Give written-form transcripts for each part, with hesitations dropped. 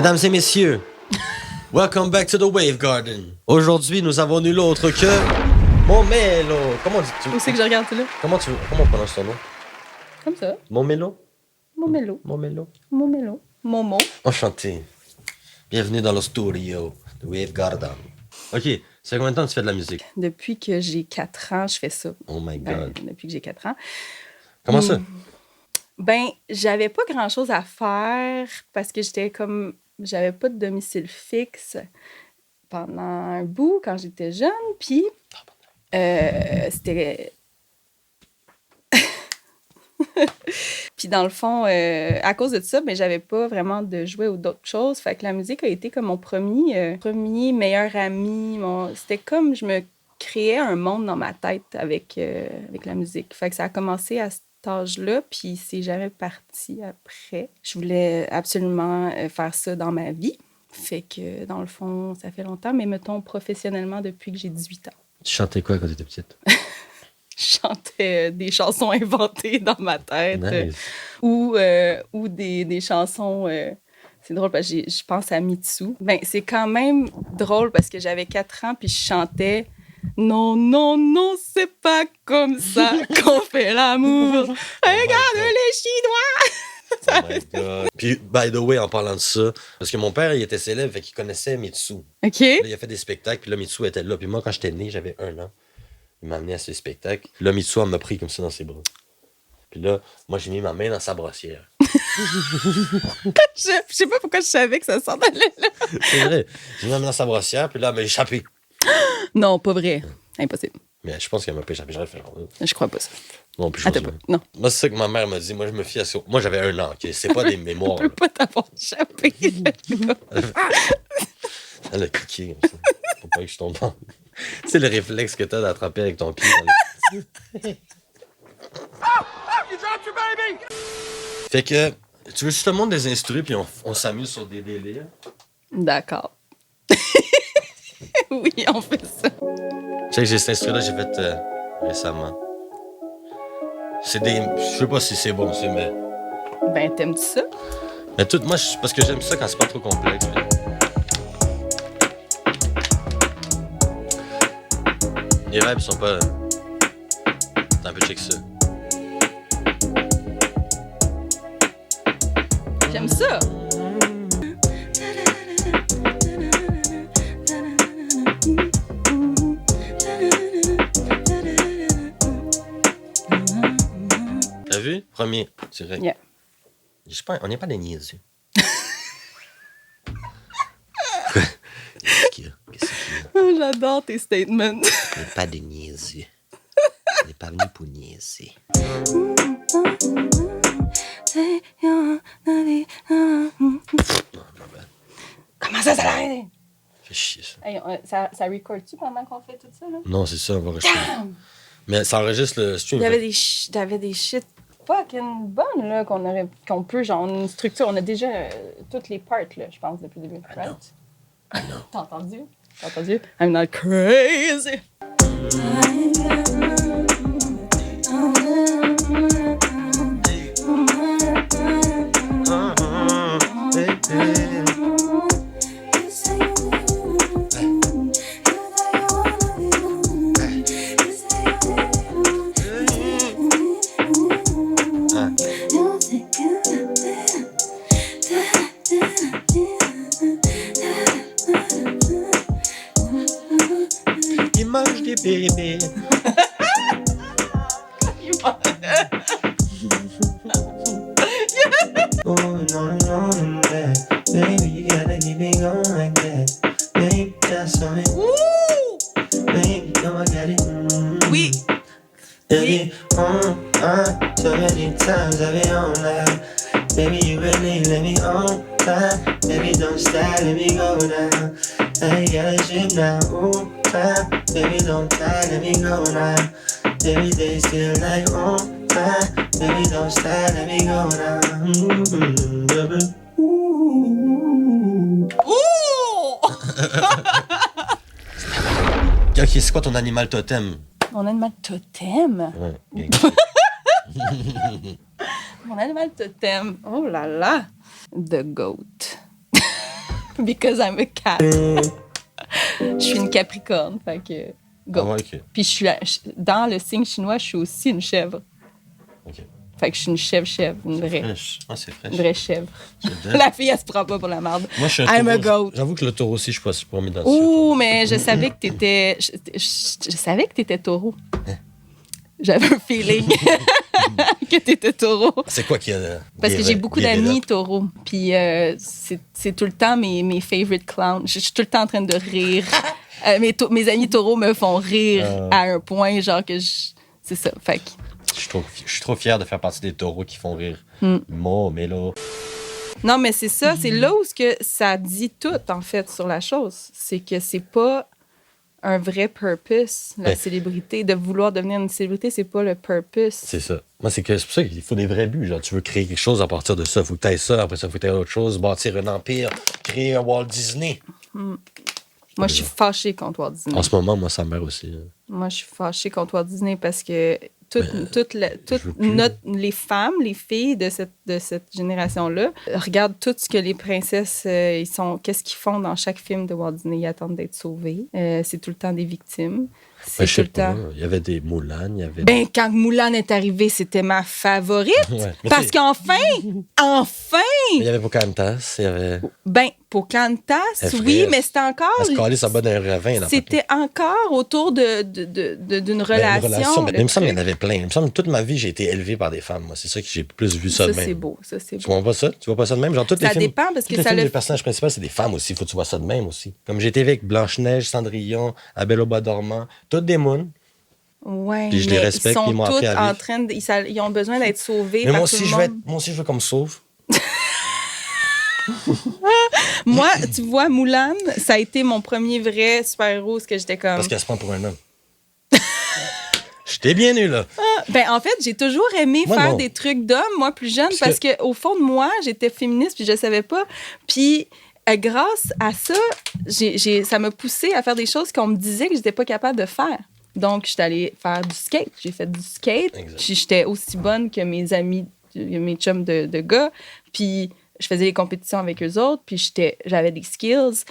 Mesdames et messieurs, welcome back to the Wave Garden. Aujourd'hui, nous avons nul autre que Momelo. Comment dis-tu? Où c'est que je regarde là? Comment on prononce ton nom? Comme ça. Momelo? Momelo. Momelo. Momelo. Momo. Enchanté. Bienvenue dans le studio de Wave Garden. Ok, ça fait combien de temps que tu fais de la musique? Depuis que j'ai 4 ans, je fais ça. Oh my God. Depuis que j'ai 4 ans. Comment ça? Ben, j'avais pas grand-chose à faire parce que j'avais pas de domicile fixe pendant un bout quand j'étais jeune. Puis, c'était... Puis dans le fond, à cause de ça, ben, j'avais pas vraiment de jouets ou d'autres choses. Fait que la musique a été comme mon premier meilleur ami. C'était comme je me créais un monde dans ma tête avec la musique. Fait que ça a commencé à cet âge-là, puis c'est jamais parti après. Je voulais absolument faire ça dans ma vie. Fait que dans le fond, ça fait longtemps, mais mettons professionnellement depuis que j'ai 18 ans. Tu chantais quoi quand tu étais petite? Je chantais des chansons inventées dans ma tête. Nice. Ou des chansons... c'est drôle parce que je pense à Mitsu. Ben, c'est quand même drôle parce que j'avais 4 ans puis je chantais « Non, non, non, c'est pas comme ça qu'on fait l'amour. Regarde les Chinois! » Oh my God. Puis, by the way, en parlant de ça, parce que mon père, il était célèbre, fait qu'il connaissait Mitsu. OK. Là, il a fait des spectacles, puis là, Mitsu était là. Puis moi, quand j'étais né, j'avais 1 an. Il m'a amené à ce spectacle. Puis là, Mitsu, elle m'a pris comme ça dans ses bras. Puis là, moi, j'ai mis ma main dans sa brossière. Je sais pas pourquoi je savais que ça s'en allait là. C'est vrai. J'ai mis ma main dans sa brossière, puis là, elle m'a échappé. Non, pas vrai. Impossible. Mais je pense qu'elle m'a pas échappé. J'aurais fait genre. Je crois pas ça. Non, plus Attends pas. Non. Moi, c'est ça que ma mère m'a dit. Moi, je me fie à ça. Moi, j'avais 1 an. OK? C'est pas des mémoires. Je peux pas t'avoir échappé. Elle a cliqué comme ça. Faut pas que je tombe en... C'est le réflexe que t'as d'attraper avec ton pied. Fait que, tu veux juste te montrer des instruments puis on s'amuse sur des délires? D'accord. Oui, on fait ça. Tu sais que j'ai cet instrument-là que j'ai fait récemment. C'est des... Je sais pas si c'est bon, mais... Ben, t'aimes-tu ça? Mais tout, moi, parce que j'aime ça quand c'est pas trop complexe. Mais... Les vibes sont pas... T'as un peu check ça. J'aime ça. T'as vu? Premier, c'est vrai. Yeah. On n'est pas des niaiseux. Qu'est-ce qu'il y a? J'adore tes statements. On n'est pas des niaiseux. On n'est pas venu pour niaiser. Comment ça l'arrête? Fais chier, ça. Hey, ça record-tu pendant qu'on fait tout ça, là? Non, c'est ça, on va rester. Mais ça enregistre le stream. Il y avait des shit fucking bonnes, là, qu'on peut, genre, une structure. On a déjà toutes les parts, là, je pense, depuis le début. Right? Ah non. T'as entendu? I'm not crazy. Il mange des bébés. Oh, no, no, no, baby, you gotta keep it going like that. Baby, that's something. Baby, come on, get it. Oui. Baby, so many times I've been on that. Baby, you really let me on that. Baby, don't stop, let me go now. I ain't got a ship now. Ooh, baby, don't try, let me go now. Baby, they still like baby, don't stop, let me go now. Baby. Ok, c'est quoi ton animal totem? Mon animal totem? Ouais, Mon animal totem. Oh là là. The goat. Because I'm a cat. Je suis une capricorne, fait que go. Ah ouais, ok. Puis dans le signe chinois, je suis aussi une chèvre. Ok. Fait que je suis une chèvre, une vraie. Fraîche. Ah, c'est fraîche. Une vraie chèvre. J'adore. La fille, elle se prend pas pour la merde. Moi, je suis un I'm a taureau. goat. J'avoue que le taureau aussi, je suis pas m'identifier. Ouh, mais je savais que t'étais. Je savais que t'étais taureau. J'avais un feeling que t'étais taureau. C'est quoi qu'il y a? Parce que j'ai beaucoup d'amis taureaux. Puis c'est tout le temps mes favorite clowns. Je suis tout le temps en train de rire. Mes amis taureaux me font rire à un point, genre que c'est ça. Fait que... Je suis trop fier de faire partie des taureaux qui font rire. Moi, mais là... Non, mais c'est ça. C'est là où ça dit tout, en fait, sur la chose. C'est que c'est pas un vrai purpose, la célébrité. De vouloir devenir une célébrité, c'est pas le purpose. C'est ça. Moi, c'est pour ça qu'il faut des vrais buts. Genre, tu veux créer quelque chose à partir de ça. Il faut que tu aies ça. Après ça, il faut que tu aies autre chose. Bâtir un empire. Créer un Walt Disney. Moi, je suis fâchée contre Walt Disney. En ce moment, moi, ça me meurt aussi. Moi, je suis fâchée contre Walt Disney parce que les femmes, les filles de cette génération-là regardent tout ce que les princesses, qu'est-ce qu'ils font dans chaque film de Walt Disney. Ils attendent d'être sauvées. C'est tout le temps des victimes. C'est Je sais tout le temps... pas. Il y avait des Moulin, il y avait... Ben, quand Moulin est arrivé, c'était ma favorite. Ouais. Parce qu'enfin, Il y avait Pocahontas, il y avait... ben, Pocahontas, oui, mais c'était encore... Elle se calait sa bonne d'un ravin. Là, c'était encore autour d'une relation. Mais il me semble qu'il y en avait plein. Il me semble que toute ma vie, j'ai été élevé par des femmes. Moi, c'est ça que j'ai plus vu ça de même. C'est beau. Ça, c'est Tu beau. vois pas ça? Tu vois pas ça de même? Genre, Ça dépend parce que ça les personnages principaux, c'est des femmes aussi. Faut que tu vois ça de même aussi. Comme j'ai été avec Blanche-Neige, Cendrillon, La Belle au bois dormant, toutes des mounes. Ouais, Puis je les respecte, ils ils m'ont sont appris tous à en train de... Ils ont besoin d'être sauvés Mais par moi tout aussi, le monde. moi aussi, je veux qu'on me sauve. Moi, tu vois, Moulin, ça a été mon premier vrai super-héros, ce que j'étais comme... Parce qu'elle se prend pour un homme. J'étais bien nu, là. Ben, en fait, j'ai toujours aimé Moi, faire non. des trucs d'homme, moi, plus jeune, parce que au fond de moi, j'étais féministe, puis je savais pas. Puis, grâce à ça, ça m'a poussée à faire des choses qu'on me disait que j'étais pas capable de faire. Donc, j'étais allée faire du skate. J'ai fait du skate. Exact. Puis, j'étais aussi bonne que mes amis, mes chums de gars. Puis, je faisais des compétitions avec eux autres. Puis, j'avais des skills.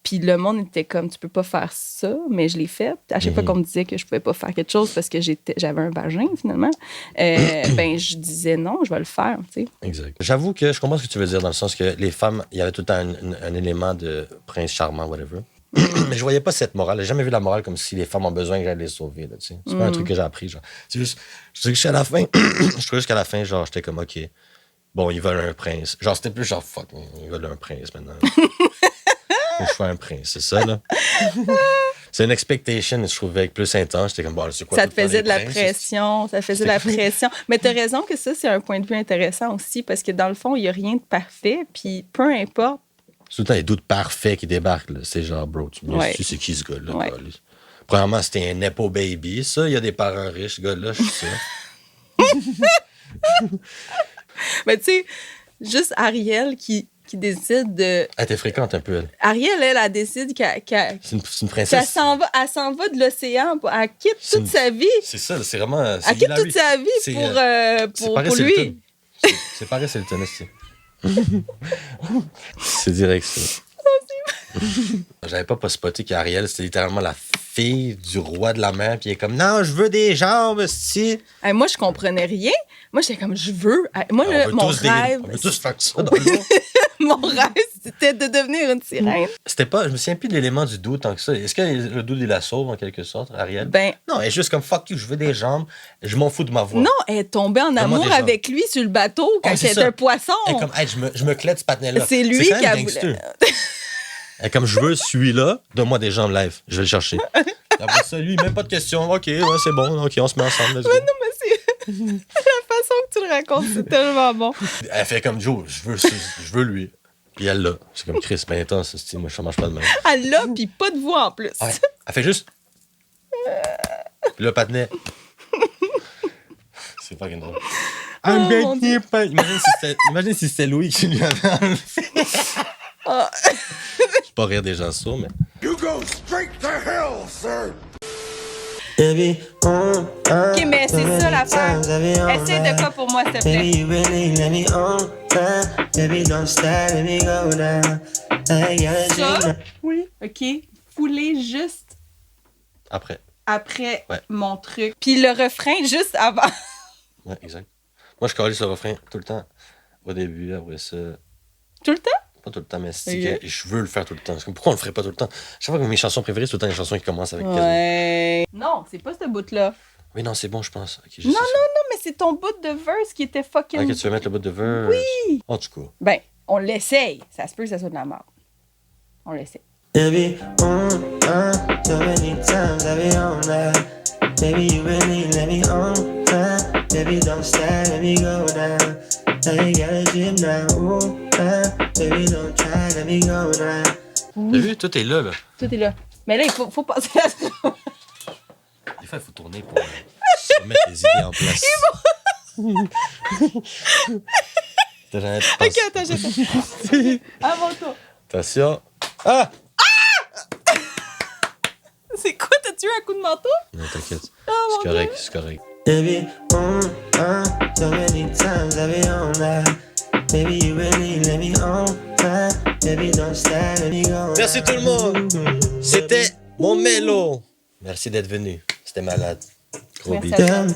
Puis, le monde était comme, tu peux pas faire ça. Mais je l'ai fait. À chaque fois qu'on me disait que je pouvais pas faire quelque chose parce que j'avais un vagin, finalement, ben, je disais non, je vais le faire, tu sais. Exact. J'avoue que je comprends ce que tu veux dire, dans le sens que les femmes, il y avait tout le temps un élément de prince charmant, whatever. Mais je voyais pas cette morale. J'ai jamais vu la morale comme si les femmes ont besoin que j'aille les sauver. Là, tu sais. C'est pas un truc que j'ai appris. Genre. C'est juste, je sais que jusqu'à la fin, je trouvais jusqu'à la fin, genre, j'étais comme, OK, bon, ils veulent un prince. Genre, c'était plus genre, fuck, ils veulent un prince maintenant. Faut que je sois un prince, c'est ça, là. C'est une expectation, je trouvais, plus intense. J'étais comme, bon, c'est quoi? Ça te faisait de la pression. Ça faisait de la pression. Mais t'as raison que ça, c'est un point de vue intéressant aussi, parce que dans le fond, il n'y a rien de parfait. Puis peu importe. C'est tout le temps les doutes parfaits qui débarquent. Là. C'est genre, bro, tu sais qui ce gars-là? Ouais. Premièrement, c'était un Nepo baby. Ça, il y a des parents riches, ce gars-là, je suis sûr. Mais tu sais, juste Ariel qui décide de... Elle était fréquente un peu, elle. Ariel, elle décide qu'elle C'est une princesse. s'en va de l'océan. Elle quitte toute sa vie. C'est ça, c'est vraiment... Elle quitte toute sa vie pour lui. C'est Paris Hilton, c'est. C'est direct, ça. J'avais pas spoté qu'Ariel, c'était littéralement la fille du roi de la mer, puis elle est comme, non, je veux des jambes, si. Moi, je comprenais rien. Moi, j'étais comme, je veux. Moi, mon rêve... On veut tous faire ça dans le monde. Mon rêve, c'était de devenir une sirène. C'était pas... Je me souviens plus de l'élément du doute tant que ça. Est-ce que le doute, il la sauve, en quelque sorte, Ariel? Ben... Non, elle est juste comme, fuck you, je veux des jambes, je m'en fous de ma voix. Non, elle est tombée en amour avec lui sur le bateau quand elle était un poisson. Elle est comme, hey, je me clète ce patinet-là. C'est lui qui a voulu. Elle est comme, je veux celui-là, donne-moi des jambes live, je vais le chercher. Après ça, lui, même pas de questions. OK, ouais, c'est bon, OK, on se met ensemble. Mais non, mais c'est... la façon que tu le racontes, c'est tellement bon. Elle fait comme, Joe, je veux lui. Puis elle l'a. C'est comme Chris, ben intense, moi, je mange pas de même. Elle l'a, puis pas de voix en plus. Ouais. Elle fait juste. Puis le patinet. C'est fucking drôle. Imagine si c'était Louis qui lui avait enlevé. Je peux pas rire des gens sourds, mais. You go straight to hell, sir! Baby, OK, mais c'est ça l'affaire. Essaye de quoi pour moi, s'il te Baby, plaît? you really let me on that. Baby, don't stop, let me go now. Hey, gotta Ça, dream oui. OK. Fouler juste Après. après Ouais. mon truc. Puis le refrain juste avant. Ouais, exact. Moi, je calisse le refrain tout le temps. Au début, après ça. Tout le temps? Pas tout le temps, mais c'est Ok. que je veux le faire tout le temps. C'est comme, pourquoi on le ferait pas tout le temps? Chaque fois que mes chansons préférées, c'est tout le temps les chansons qui commencent avec quasiment. Ouais. Non, c'est pas ce bout-là. Oui, non, c'est bon, je pense. Ok, Non, non, mais c'est ton bout de verse qui était fucking... Ok, tu veux mettre le bout de verse? Oui! En tout cas. Ben, on l'essaye. Ça se peut que ça soit de la merde. On l'essaye. Baby, so many times I've been on that. Baby, you really let me on that. Baby, don't stop, let me go down. Now you gotta gym now, baby, don't try, let me go now. T'as vu? Tout est là, là. Tout est là. Mais là, il faut passer à ça. Des fois, il faut tourner pour se mettre les idées en place. OK, attends, j'attends. À mon tour. Attention. Ah! C'est quoi? T'as-tu eu un coup de manteau? Non, t'inquiète. Oh, mon C'est correct, c'est correct. Baby, so many times I've been on that. Baby, you really let me on that. Baby, don't stop, let me go. Merci tout le monde. C'était mon mélo. Merci d'être venu. C'était malade. Gros Merci beat. à toi.